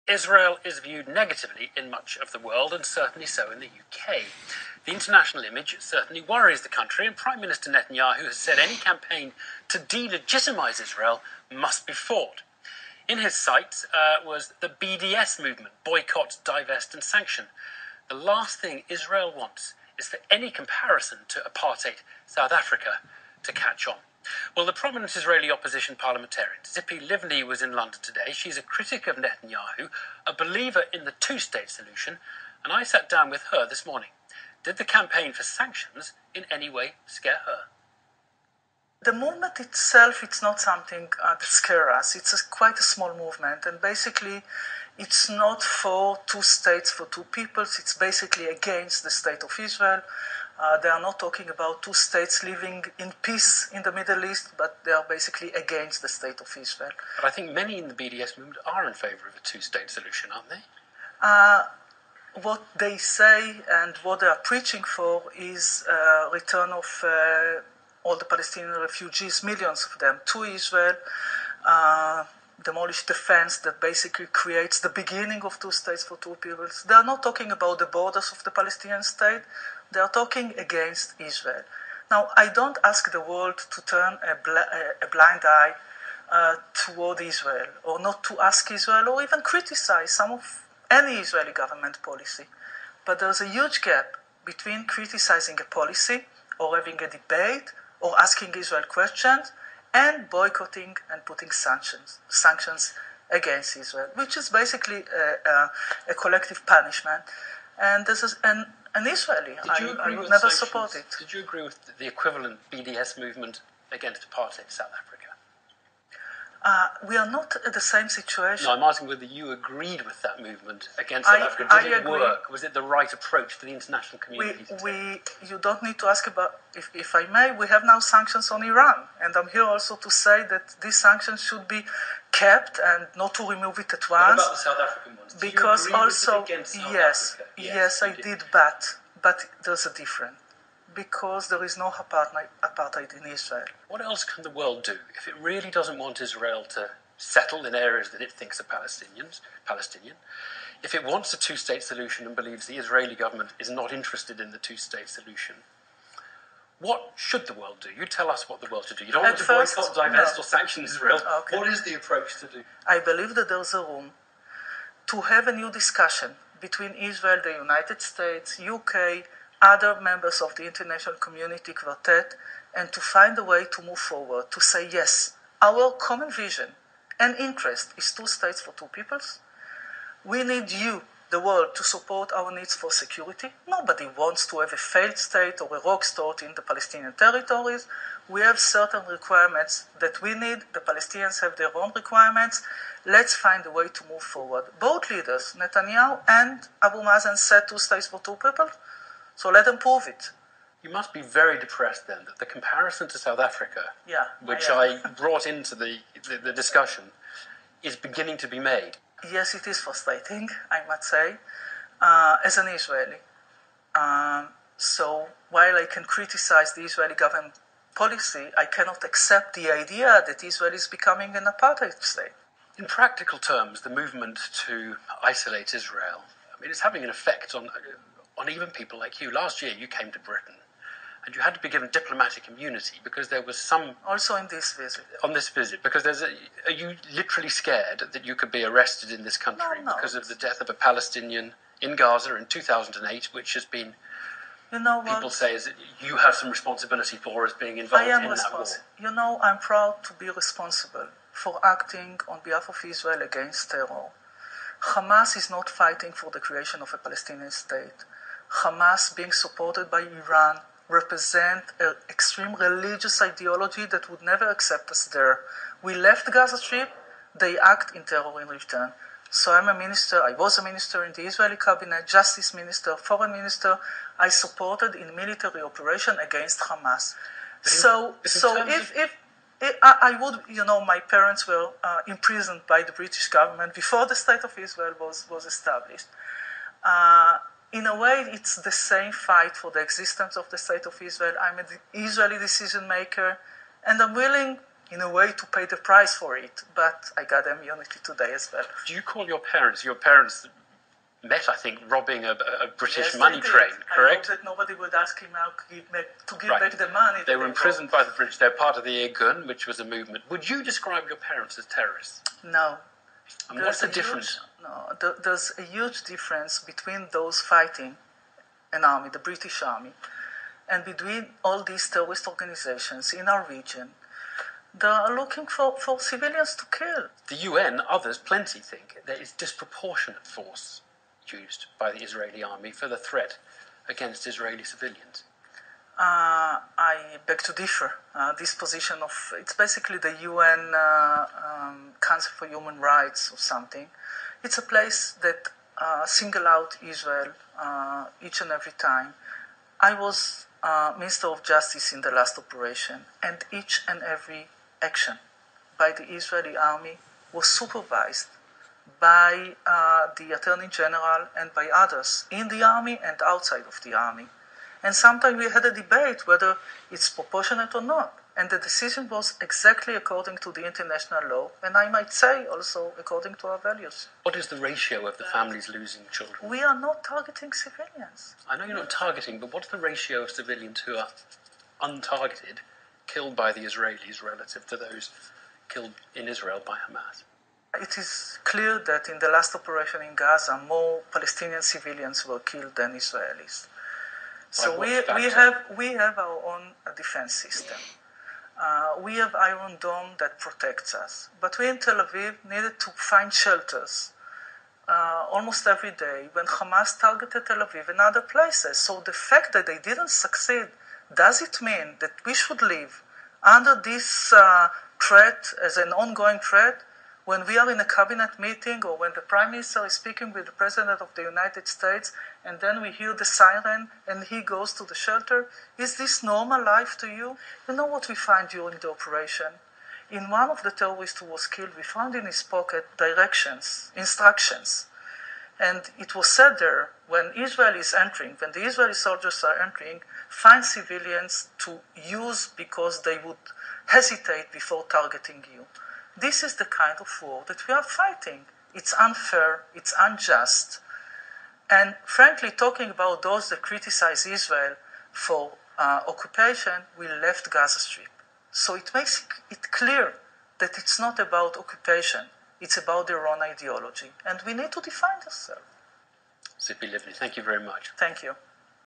Israel is viewed negatively in much of the world, and certainly so in the UK. The international image certainly worries the country, and Prime Minister Netanyahu has said any campaign to delegitimise Israel must be fought. In his sights was the BDS movement, boycott, divest and sanction. The last thing Israel wants is for any comparison to apartheid South Africa to catch on. Well, the prominent Israeli opposition parliamentarian, Tzipi Livni, was in London today. She's a critic of Netanyahu, a believer in the two-state solution, and I sat down with her this morning. Did the campaign for sanctions in any way scare her? The movement itself, it's not something that scares us. It's quite a small movement, and basically it's not for two states, for two peoples. It's basically against the state of Israel. They are not talking about two states living in peace in the Middle East, but they are basically against the state of Israel. But I think many in the BDS movement are in favour of a two-state solution, aren't they? What they say and what they are preaching for is return of all the Palestinian refugees, millions of them, to Israel, demolish the fence that basically creates the beginning of two states for two peoples. They are not talking about the borders of the Palestinian state. They are talking against Israel. Now, I don't ask the world to turn a blind eye toward Israel, or not to ask Israel, or even criticize any Israeli government policy. But there's a huge gap between criticizing a policy, or having a debate, or asking Israel questions, and boycotting and putting sanctions against Israel, which is basically a collective punishment. And this is an Israeli. I would never support it. Did you agree with the equivalent BDS movement against apartheid South Africa? We are not at the same situation. No, I'm asking whether you agreed with that movement against South Africa. Did it work? Was it the right approach for the international community? You don't need to ask about, if I may, we have now sanctions on Iran. And I'm here also to say that these sanctions should be kept and not to remove it at once. What about the South African ones? Because also, against South Africa? Yes, I did, but there's a difference. Because there is no apartheid in Israel. What else can the world do if it really doesn't want Israel to settle in areas that it thinks are Palestinian, if it wants a two-state solution and believes the Israeli government is not interested in the two-state solution? What should the world do? You tell us what the world should do. You don't want to boycott, divest, or sanction Israel. Okay. What is the approach to do? I believe that there's a room to have a new discussion between Israel, the United States, UK, other members of the international community quartet, and to find a way to move forward, to say, yes, our common vision and interest is two states for two peoples. We need you, the world, to support our needs for security. Nobody wants to have a failed state or a rogue state in the Palestinian territories. We have certain requirements that we need. The Palestinians have their own requirements. Let's find a way to move forward. Both leaders, Netanyahu and Abu Mazen, said two states for two peoples. So let them prove it. You must be very depressed then that the comparison to South Africa, which I brought into the discussion, is beginning to be made. Yes, it is frustrating, I must say, as an Israeli. So while I can criticize the Israeli government policy, I cannot accept the idea that Israel is becoming an apartheid state. In practical terms, the movement to isolate Israel, it's having an effect on even people like you. Last year you came to Britain and you had to be given diplomatic immunity because there was some... Also in this visit. On this visit, because are you literally scared that you could be arrested in this country because of the death of a Palestinian in Gaza in 2008, which has been... People say is that you have some responsibility for as being involved in that war. I'm proud to be responsible for acting on behalf of Israel against terror. Hamas is not fighting for the creation of a Palestinian state. Hamas, being supported by Iran, represent an extreme religious ideology that would never accept us there. We left Gaza Strip, they act in terror in return. So I was a minister in the Israeli cabinet, justice minister, foreign minister. I supported in military operation against Hamas. I would, my parents were imprisoned by the British government before the State of Israel was established. In a way, it's the same fight for the existence of the State of Israel. I'm an Israeli decision maker, and I'm willing in a way, to pay the price for it. But I got immunity today as well. Do you call your parents? Your parents met, I think, robbing a British money train, correct? I hope that nobody would ask him now to give back the money. They were imprisoned by the British. They're part of the Irgun, which was a movement. Would you describe your parents as terrorists? No. And what's the difference? There's a huge difference between those fighting an army, the British army, and between all these terrorist organizations in our region. They are looking for civilians to kill. The UN, others, plenty think there is disproportionate force used by the Israeli army for the threat against Israeli civilians. I beg to differ. This position it's basically the UN Council for Human Rights or something. It's a place that single out Israel each and every time. I was Minister of Justice in the last operation, and each and every action by the Israeli army was supervised by the Attorney General and by others in the army and outside of the army. And sometimes we had a debate whether it's proportionate or not. And the decision was exactly according to the international law, and I might say also according to our values. What is the ratio of the families losing children? We are not targeting civilians. I know you're not targeting, but what's the ratio of civilians who are untargeted, killed by the Israelis relative to those killed in Israel by Hamas? It is clear that in the last operation in Gaza, more Palestinian civilians were killed than Israelis. So we have our own defense system. We have Iron Dome that protects us. But we in Tel Aviv needed to find shelters almost every day when Hamas targeted Tel Aviv and other places. So the fact that they didn't succeed, does it mean that we should live under this threat as an ongoing threat? When we are in a cabinet meeting or when the Prime Minister is speaking with the President of the United States and then we hear the siren and he goes to the shelter, is this normal life to you? You know what we find during the operation? In one of the terrorists who was killed, we found in his pocket instructions. And it was said there, when Israel is entering, when the Israeli soldiers are entering, find civilians to use because they would hesitate before targeting you. This is the kind of war that we are fighting. It's unfair, it's unjust. And frankly, talking about those that criticize Israel for occupation, we left Gaza Strip. So it makes it clear that it's not about occupation, it's about their own ideology. And we need to define ourselves. Tzipi, Livni, thank you very much. Thank you.